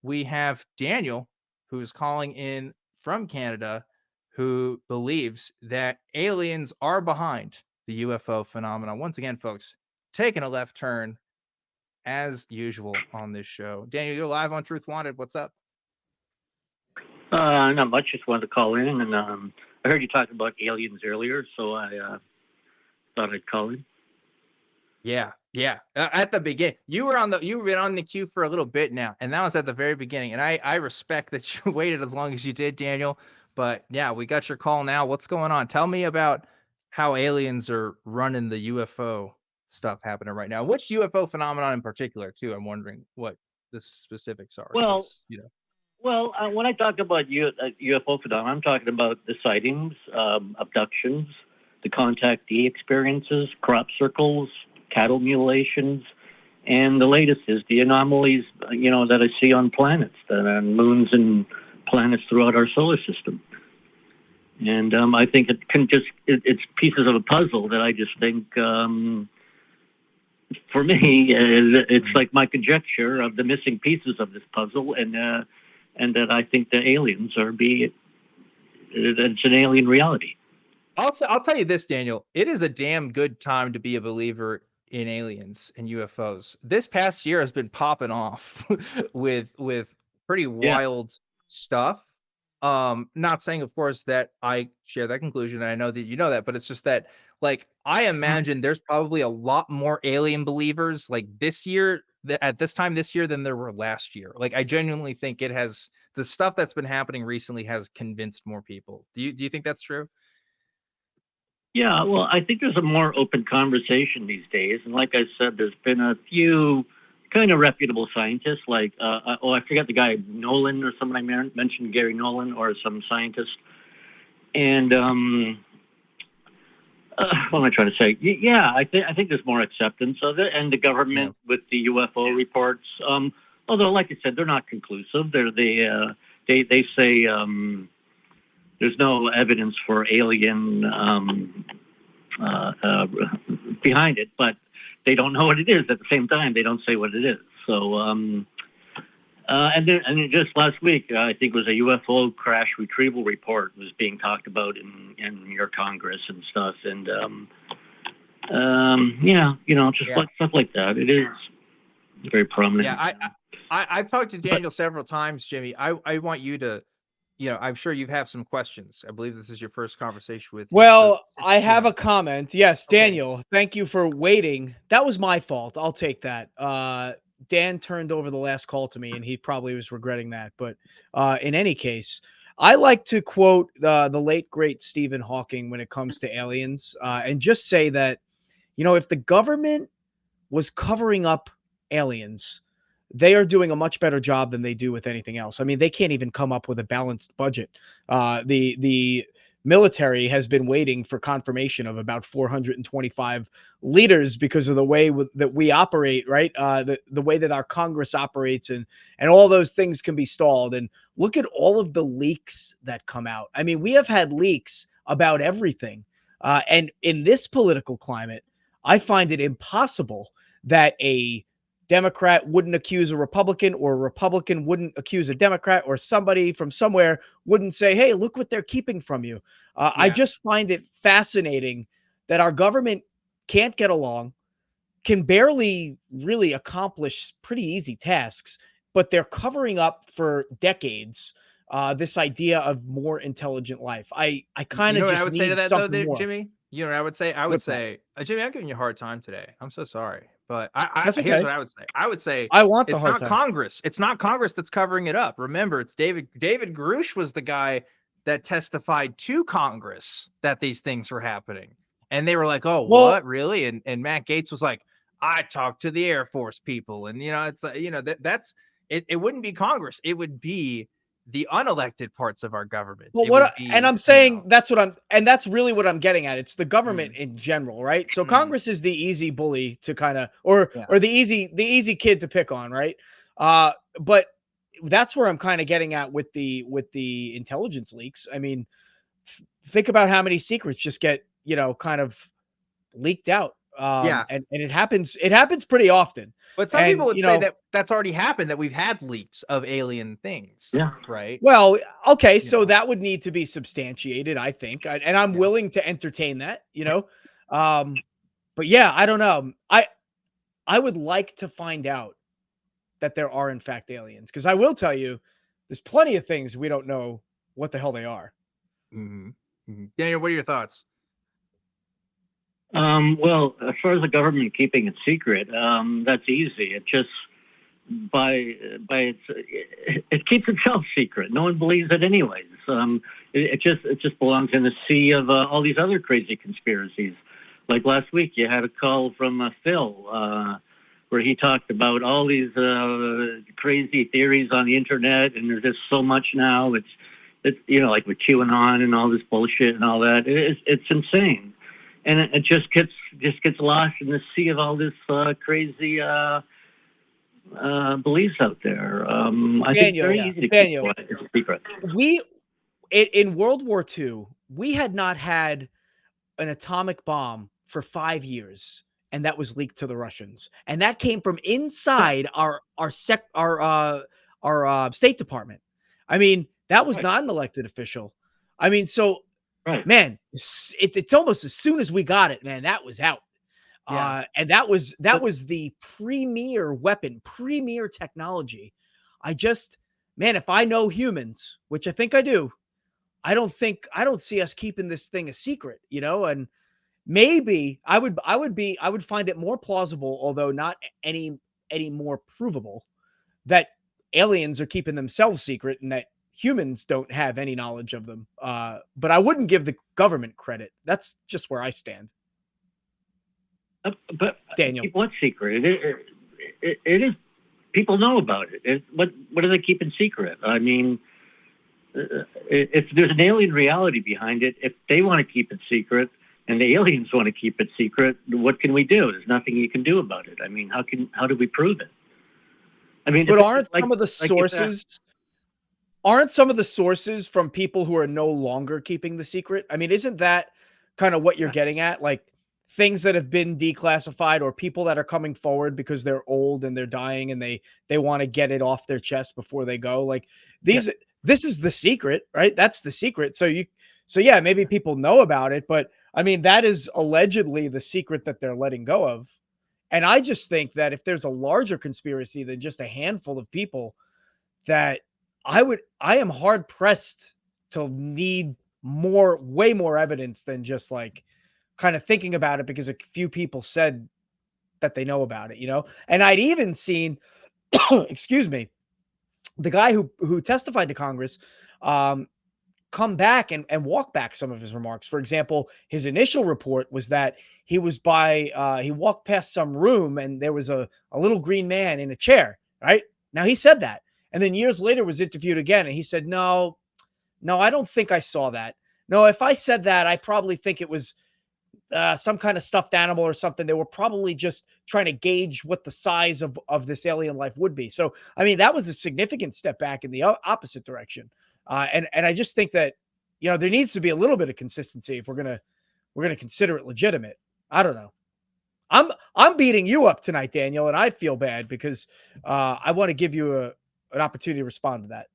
we have Daniel, who's calling in from Canada, who believes that aliens are behind the UFO phenomenon. Once again, folks, taking a left turn as usual on this show. Daniel, you're live on Truth Wanted. What's up? Not much. Just wanted to call in, and I heard you talking about aliens earlier, so I thought I'd call in. Yeah, yeah. At the beginning, you've been on the queue for a little bit now, and that was at the very beginning. And I respect that you waited as long as you did, Daniel. But yeah, we got your call now. What's going on? Tell me about how aliens are running the UFO stuff happening right now. Which UFO phenomenon in particular, too? I'm wondering what the specifics are, Well, because you know. when I talk about UFO phenomenon, I'm talking about the sightings, abductions, the contactee experiences, crop circles, cattle mutilations, and the latest is the anomalies, that I see on planets, that on moons and planets throughout our solar system. And I think it's pieces of a puzzle that I just think, for me, it's like my conjecture of the missing pieces of this puzzle, and that I think the aliens it's an alien reality. I'll tell you this, Daniel. It is a damn good time to be a believer in aliens and UFOs. This past year has been popping off with pretty Yeah. wild stuff. Not saying, of course, that I share that conclusion. And I know that you know that, but it's just that, like, I imagine there's probably a lot more alien believers like this year at this time this year than there were last year. Like, I genuinely think the stuff that's been happening recently has convinced more people. Do you think that's true? Yeah, well, I think there's a more open conversation these days, and like I said, there's been a few kind of reputable scientists, like I forget the guy Nolan or someone I mentioned, Gary Nolan, or some scientist, and what am I trying to say? Yeah, I think there's more acceptance of it, and the Yeah. government with the UFO reports, although like I said, they're not conclusive. They say. There's no evidence for alien behind it, but they don't know what it is. At the same time, they don't say what it is. So, and then just last week, I think it was a UFO crash retrieval report was being talked about in your Congress and stuff. And yeah, just Yeah. like stuff like that. It is very prominent. Yeah, I've talked to Daniel several times, Jimmy. I want you to, I'm sure you have some questions. I believe this is your first conversation with him. So, Well, I have a comment. Yes, okay. Daniel, thank you for waiting. That was my fault. I'll take that. Dan turned over the last call to me, and he probably was regretting that. But in any case, I like to quote the late, great Stephen Hawking when it comes to aliens, and just say that, if the government was covering up aliens, they are doing a much better job than they do with anything else. I mean, they can't even come up with a balanced budget. The military has been waiting for confirmation of about 425 leaders because of the way that we operate, right? The way that our Congress operates, and all those things can be stalled. And look at all of the leaks that come out. I mean, we have had leaks about everything. And in this political climate, I find it impossible that a Democrat wouldn't accuse a Republican, or a Republican wouldn't accuse a Democrat, or somebody from somewhere wouldn't say, hey, look what they're keeping from you. I Yeah. just find it fascinating that our government can't get along, can barely really accomplish pretty easy tasks, but they're covering up for decades this idea of more intelligent life. I kind You of know what I just would say to need that though, something there, more. Jimmy? You know what I would say? I would What's that? say, Jimmy, I'm giving you a hard time today. I'm so sorry, but That's here's okay. what I would say. I would say I want the it's hard not time. Congress. It's not Congress that's covering it up. Remember, it's David Grush was the guy that testified to Congress that these things were happening, and they were like, "Oh, Well, what, really?" And Matt Gaetz was like, "I talked to the Air Force people," and it's that's it. It wouldn't be Congress. It would be the unelected parts of our government. Well, It would and be, I'm saying that's really what I'm getting at. It's the government mm, in general, right? So mm, Congress is the easy bully to kind of, yeah. or the easy kid to pick on, right? But that's where I'm kind of getting at with the intelligence leaks. I mean, think about how many secrets just get kind of leaked out Yeah. And it happens pretty often. But some And people would say that that's already happened, that we've had leaks of alien things. Yeah. Right. well, okay, You so know. that would need to be substantiated, I think, and I'm Yeah. willing to entertain that, but yeah, I don't know. I would like to find out that there are in fact aliens, because I will tell you, there's plenty of things we don't know what the hell they are. Mhm. Mhm. Daniel, what are your thoughts? Well, as far as the government keeping it secret, that's easy. It just by it keeps itself secret. No one believes it anyways. It just belongs in the sea of all these other crazy conspiracies. Like last week, you had a call from Phil where he talked about all these crazy theories on the internet, and there's just so much now. It's like with QAnon and all this bullshit and all that. It's insane, and it just gets lost in the sea of all this crazy beliefs out there. I think it's very easy to keep it a secret. In World War II, we had not had an atomic bomb for 5 years, and that was leaked to the Russians. And that came from inside our State Department. I mean, that was not an elected official. I mean, so man, it's almost as soon as we got it, man, that was out. Yeah. And that was the premier weapon, premier technology. Man, if I know humans, which I think I do, I don't see us keeping this thing a secret, and maybe I would find it more plausible, although not any more provable, that aliens are keeping themselves secret and that humans don't have any knowledge of them. But I wouldn't give the government credit. That's just where I stand. But Daniel, what's secret? It is. People know about it. What do they keep in secret? I mean, if there's an alien reality behind it, if they want to keep it secret and the aliens want to keep it secret, what can we do? There's nothing you can do about it. I mean, how do we prove it? I mean, but aren't some of the sources from people who are no longer keeping the secret? I mean, isn't that kind of what you're getting at? Like things that have been declassified, or people that are coming forward because they're old and they're dying and they want to get it off their chest before they go. Like this is the secret, right? That's the secret. So yeah, maybe people know about it, but I mean, that is allegedly the secret that they're letting go of. And I just think that if there's a larger conspiracy than just a handful of people, that I am hard pressed to need way more evidence than just like kind of thinking about it because a few people said that they know about it, And I'd even seen, excuse me, the guy who testified to Congress, come back and walk back some of his remarks. For example, his initial report was that he walked past some room and there was a little green man in a chair, right? Now he said that. And then years later was interviewed again. And he said, no, I don't think I saw that. No, if I said that, I probably think it was some kind of stuffed animal or something. They were probably just trying to gauge what the size of this alien life would be. So, I mean, that was a significant step back in the opposite direction. And I just think that, there needs to be a little bit of consistency if we're gonna consider it legitimate. I don't know. I'm beating you up tonight, Daniel, and I feel bad because I want to give you an opportunity to respond to that.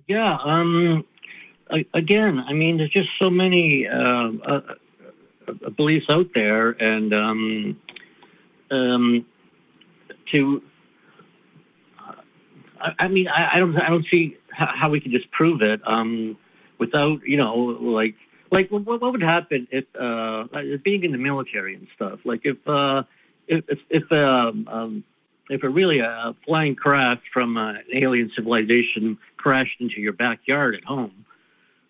Yeah. Again, I mean, there's just so many beliefs out there, and I mean, I don't see how we can just prove it without, like what would happen if being in the military and stuff, like if really a flying craft from an alien civilization crashed into your backyard at home,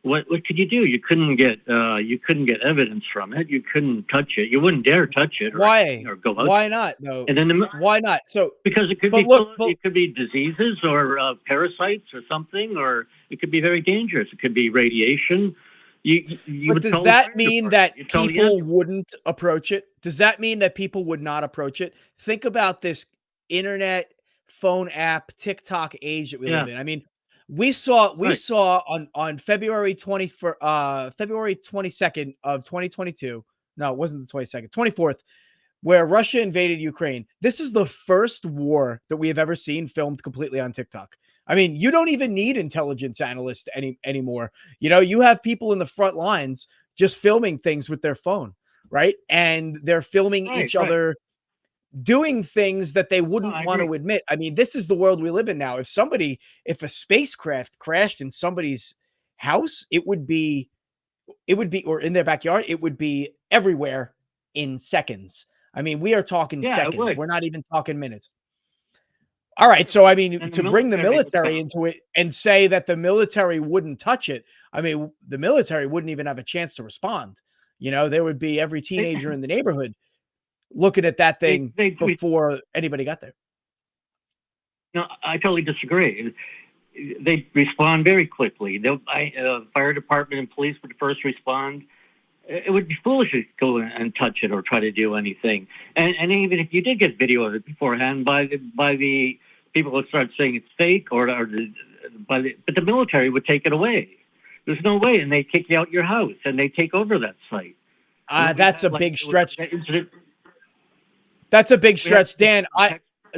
what could you do? You couldn't get evidence from it. You couldn't touch it. You wouldn't dare touch it. Or go out. Why not? No. And then why not? So because it could it could be diseases or parasites or something, or it could be very dangerous. It could be radiation. But does that mean that people wouldn't approach it? Does that mean that people would not approach it? Think about this internet, phone app, TikTok age that we live in. I mean, we saw on February 22nd of 2022, No, it wasn't the 22nd, 24th, where Russia invaded Ukraine. This is the first war that we have ever seen filmed completely on TikTok. I mean, you don't even need intelligence analysts anymore. You have people in the front lines just filming things with their phone, right? And they're filming each Right. other doing things that they No, wouldn't I want agree. to admit. I mean, this is the world we live in now. If a spacecraft crashed in somebody's house, or in their backyard, it would be everywhere in seconds. I mean, we are talking Yeah, it seconds. would. We're not even talking minutes. All right. So, I mean, And the to bring the military would military come. into it and say that the military wouldn't touch it, I mean, the military wouldn't even have a chance to respond. There would be every They, teenager in the neighborhood looking at that they, thing they, before anybody got there. no, I totally disagree. They respond very quickly. Fire department and police would first respond. It would be foolish to go and touch it or try to do anything. And even if you did get video of it beforehand by the people would start saying it's fake, but the military would take it away. There's no way, and they kick you out your house and they take over that site. That's a big stretch. That incident. That's a big We had stretch, Dan.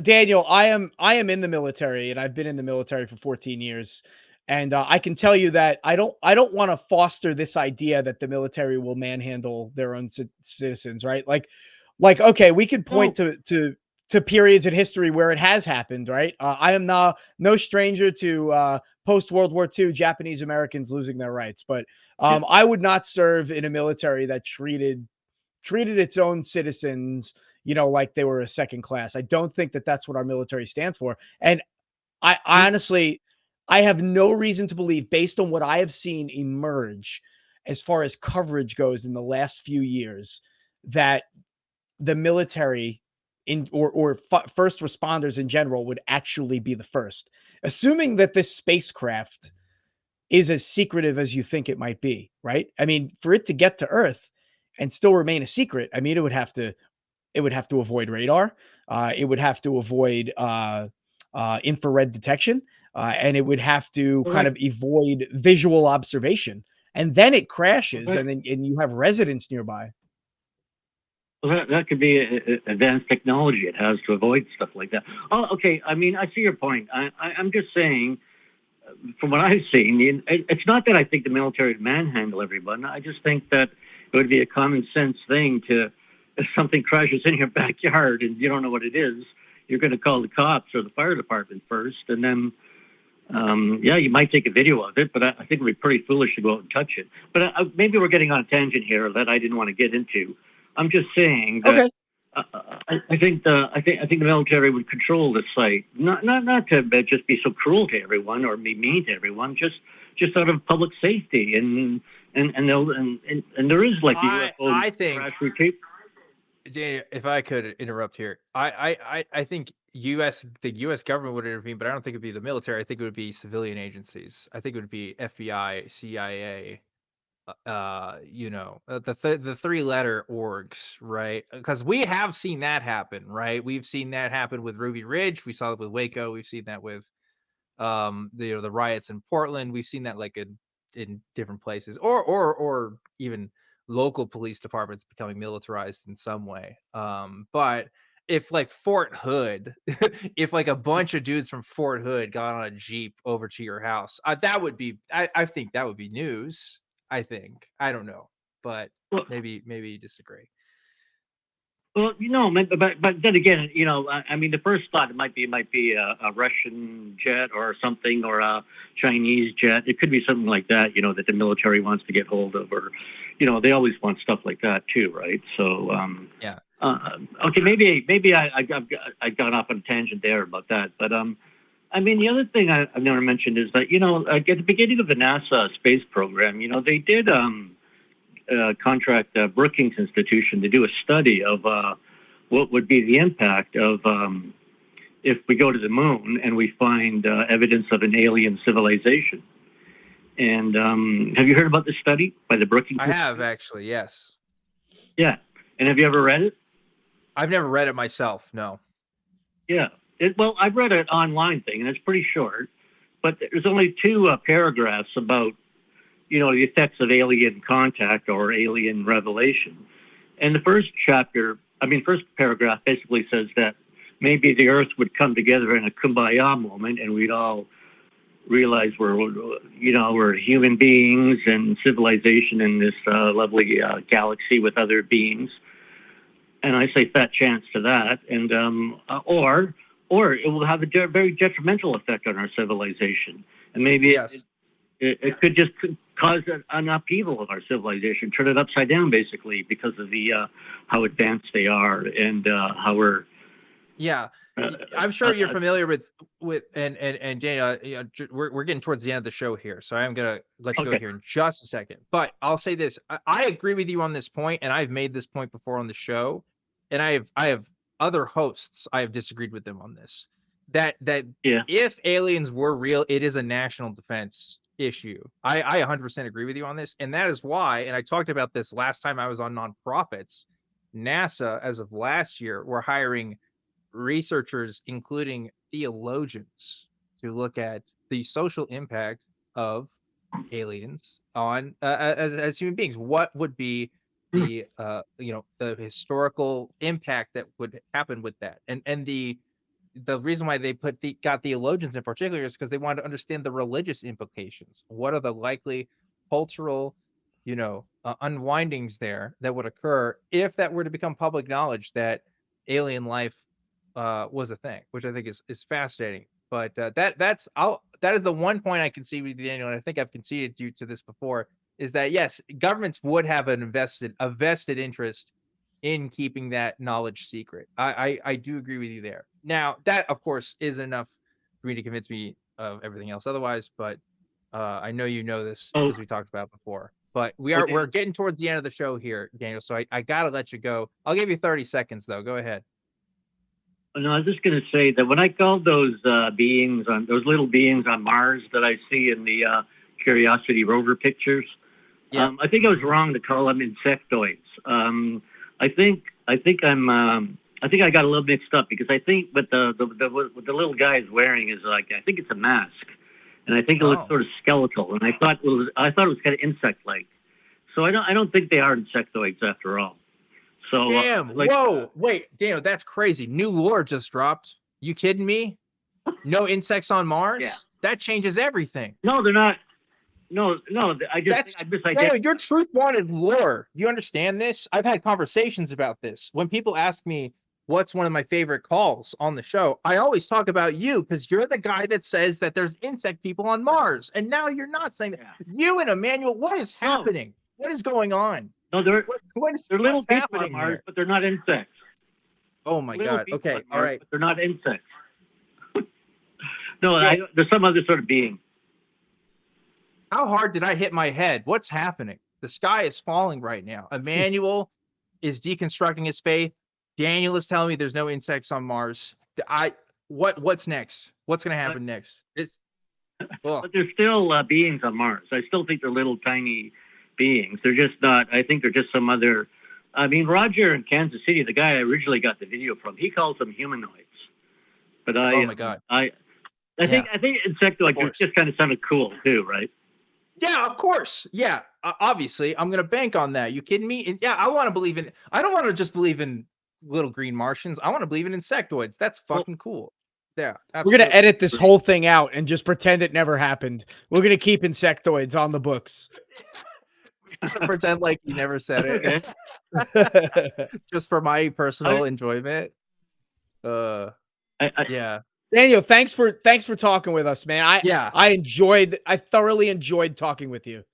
Daniel, I am in the military, and I've been in the military for 14 years, and I can tell you that I don't want to foster this idea that the military will manhandle their own citizens, right? Like okay, we could point to periods in history where it has happened, right? I am no stranger to post World War II Japanese Americans losing their rights, but I would not serve in a military that treated its own citizens, like they were a second class. I don't think that that's what our military stands for. And I honestly, I have no reason to believe, based on what I have seen emerge as far as coverage goes in the last few years, that the military or first responders in general would actually be the first, assuming that this spacecraft is as secretive as you think it might be, right? I mean, for it to get to Earth and still remain a secret, I mean, it would have to avoid radar. It would have to avoid infrared detection, and it would have to kind of avoid visual observation. And then it crashes, and you have residents nearby. Well, that could be advanced technology it has to avoid stuff like that. Oh, okay. I mean, I see your point. I'm just saying, from what I've seen, it's not that I think the military would manhandle everyone. I just think that it would be a common sense thing to, if something crashes in your backyard and you don't know what it is, you're going to call the cops or the fire department first. And then, you might take a video of it, but I think it would be pretty foolish to go out and touch it. But maybe we're getting on a tangent here that I didn't want to get into. I'm just saying that Okay. I think the military would control the site, not to just be so cruel to everyone or be mean to everyone, just out of public safety and there is like the UFO I think, crash retreat. if I could interrupt here, I think the U.S. government would intervene, but I don't think it'd be the military. I think it would be civilian agencies. I think it would be FBI, CIA, the three-letter orgs, right? Because we have seen that happen, right? We've seen that happen with Ruby Ridge. We saw it with Waco. We've seen that with the riots in Portland. We've seen that like in different places, or even local police departments becoming militarized in some way. But if like Fort Hood, if like a bunch of dudes from Fort Hood got on a Jeep over to your house, that would be, I think that would be news. I think. I don't know, but Well, maybe you disagree. Well, but then again, I mean, the first thought it might be a Russian jet or something, or a Chinese jet. It could be something like that, that the military wants to get hold of, or, they always want stuff like that too, right? So, yeah. Okay, maybe I got off on a tangent there about that, but I mean, the other thing I've never mentioned is that at the beginning of the NASA space program, they did contract Brookings Institution to do a study of what would be the impact of if we go to the moon and we find evidence of an alien civilization. And have you heard about this study by the Brookings I Institution? have, actually, yes. Yeah. And have you ever read it? I've never read it myself, no. Yeah. Well, I've read an online thing, and it's pretty short, but there's only two paragraphs about the effects of alien contact or alien revelation. And the first first paragraph basically says that maybe the Earth would come together in a kumbaya moment, and we'd all realize we're human beings and civilization in this lovely galaxy with other beings. And I say fat chance to that. And or it will have a very detrimental effect on our civilization, and maybe Yes. it could just cause an upheaval of our civilization, turn it upside down, basically, because of the how advanced they are and how we're. Yeah, I'm sure you're familiar with and Daniel, we're getting towards the end of the show here, so I am gonna let you go Okay. here in just a second. But I'll say this: I agree with you on this point, and I've made this point before on the show, and I have other hosts I have disagreed with them on this. That Yeah. if aliens were real, it is a national defense issue. I 100% agree with you on this, and that is why. And I talked about this last time I was on Nonprofits. NASA, as of last year, were hiring researchers, including theologians, to look at the social impact of aliens on as human beings. What would be the the historical impact that would happen with that? And the reason why they got theologians in particular is because they wanted to understand the religious implications. What are the likely cultural, unwindings there that would occur if that were to become public knowledge that alien life was a thing, which I think is fascinating. But that is the one point I concede with you, Daniel, and I think I've conceded you to this before, is that yes, governments would have a vested interest in keeping that knowledge secret. I do agree with you there. Now, that of course is enough for me to convince me of everything else otherwise, but I know you know this Oh, because we talked about it before. But okay. we're getting towards the end of the show here, Daniel. So I gotta let you go. I'll give you 30 seconds though. Go ahead. No, I was just going to say that when I called those those little beings on Mars that I see in the Curiosity rover pictures, Yeah. I think I was wrong to call them insectoids. I think I think I got a little mixed up, because I think what the little guy is wearing is I think it's a mask, and I think it looks Oh. sort of skeletal, and I thought it was kind of insect-like. So I don't think they are insectoids after all. So Damn. Whoa. Wait, Daniel, that's crazy. New lore just dropped. You kidding me? No insects on Mars? Yeah. That changes everything. No, they're not. No, I That's misidentified. Daniel, your truth wanted lore. You understand this? I've had conversations about this. When people ask me what's one of my favorite calls on the show, I always talk about you because you're the guy that says that there's insect people on Mars. And now you're not saying that. Yeah. You and Emmanuel, what is happening? What is going on? No, they're What's little people on happening Mars, here? but they're not insects. Oh my Little God. people Okay. on All Mars, right. but they're not insects. No, Well, there's some other sort of being. how hard did I hit my head? What's happening? The sky is falling right now. Emmanuel is deconstructing his faith. Daniel is telling me there's no insects on Mars. What's next? What's gonna happen next? But there's still beings on Mars. I still think they're little tiny beings. They're just not. I think they're just some other. I mean, Roger in Kansas City, the guy I originally got the video from, he calls them humanoids. But Oh my God. I think insectoid just kind of sounded cool too, right? Yeah, of course. Yeah, obviously, I'm gonna bank on that. You kidding me? And yeah, I want to believe in. I don't want to just believe in little green Martians. I want to believe in insectoids. That's fucking cool. Yeah, We're gonna absolutely. edit this whole thing out and just pretend it never happened. We're gonna keep insectoids on the books. Pretend like you never said it. Okay. Just for my personal enjoyment. Yeah. Daniel, thanks for talking with us, man. Yeah. I thoroughly enjoyed talking with you.